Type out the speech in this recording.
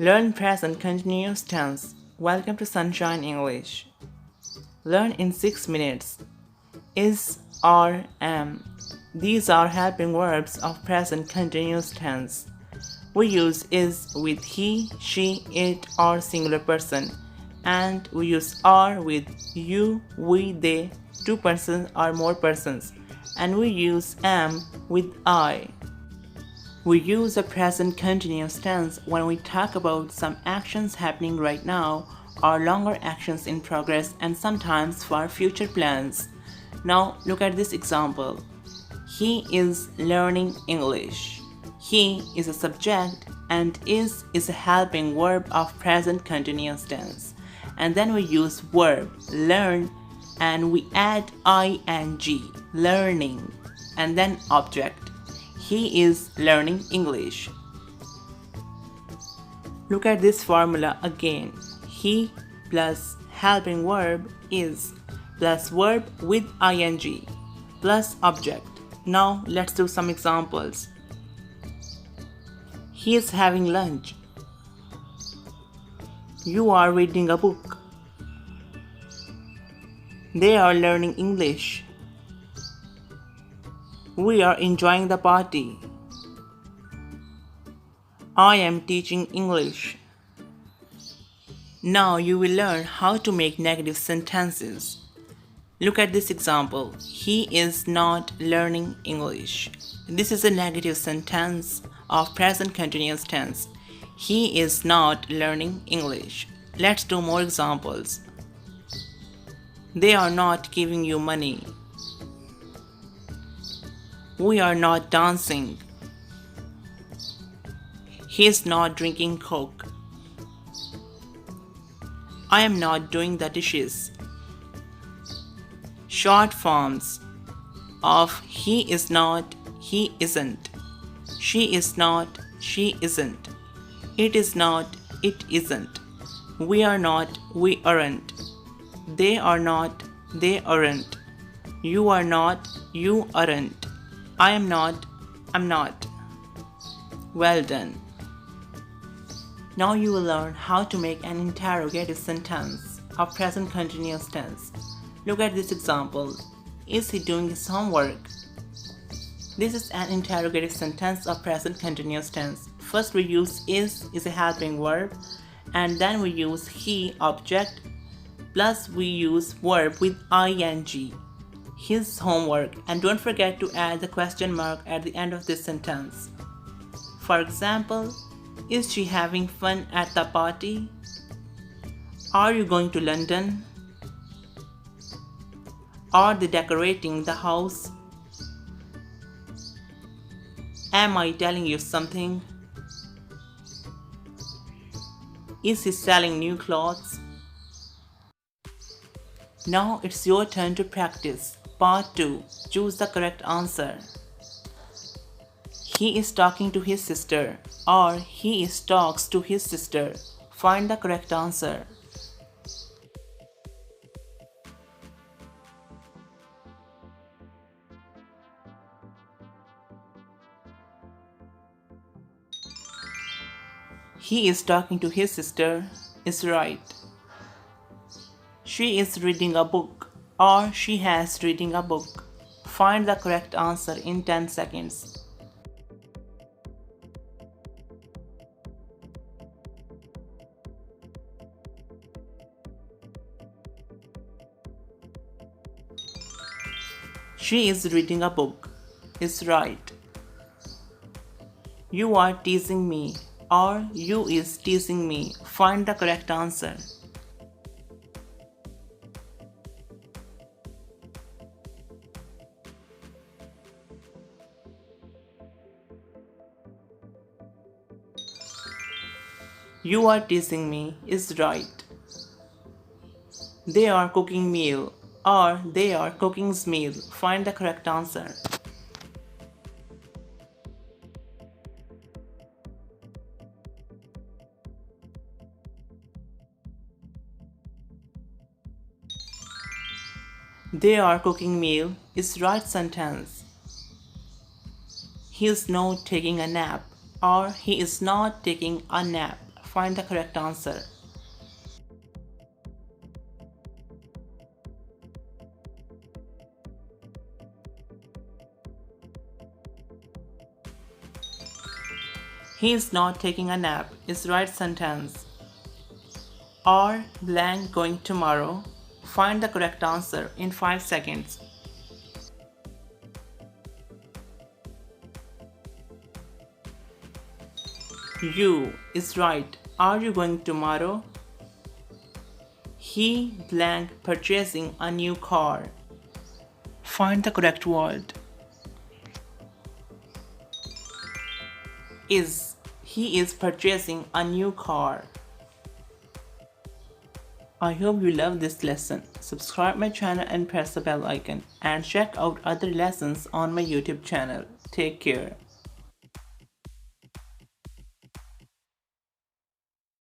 Learn present continuous tense. Welcome to Sunshine English. Learn in 6 minutes. Is, are, am. These are helping verbs of present continuous tense. We use is with he, she, it, or singular person, and we use are with you, we, they, two persons or more persons, and we use am with I. We use the present continuous tense when we talk about some actions happening right now or longer actions in progress and sometimes for future plans. Now look at this example. He is learning English. He is a subject and is a helping verb of present continuous tense. And then we use verb learn and we add ing, learning, and then object. He is learning English. Look at this formula again. He plus helping verb is plus verb with ing plus object. Now let's do some examples. He is having lunch. You are reading a book. They are learning English. We are enjoying the party. I am teaching English. Now you will learn how to make negative sentences. Look at this example. He is not learning English. This is a negative sentence of present continuous tense. He is not learning English. Let's do more examples. They are not giving you money. We are not dancing. He is not drinking Coke. I am not doing the dishes. Short forms of he is not, he isn't. She is not, she isn't. It is not, it isn't. We are not, we aren't. They are not, they aren't. You are not, you aren't. I am not, I'm not. Well done. Now you will learn how to make an interrogative sentence of present continuous tense. Look at this example. Is he doing his homework? This is an interrogative sentence of present continuous tense. First we use is a helping verb, and then we use he object, plus we use verb with ing. His homework, and don't forget to add the question mark at the end of this sentence. For example, is she having fun at the party? Are you going to London? Are they decorating the house? Am I telling you something? Is he selling new clothes? Now it's your turn to practice. Part 2. Choose the correct answer. He is talking to his sister, or he is talks to his sister. Find the correct answer. He is talking to his sister is right. She is reading a book, or she has reading a book. Find the correct answer in 10 seconds. She is reading a book is right. You are teasing me, or you is teasing me. Find the correct answer. You are teasing me is right. They are cooking meal, or they are cooking's meal. Find the correct answer. They are cooking meal is right sentence. He is not taking a nap, or he is not taking a nap. Find the correct answer. He is not taking a nap is the right sentence. Are blank going tomorrow? Find the correct answer in 5 seconds. You is right. Are you going tomorrow? He blank purchasing a new car. Find the correct word. Is he is purchasing a new car. I hope you love this lesson. Subscribe my channel and press the bell icon and check out other lessons on my YouTube channel. Take care.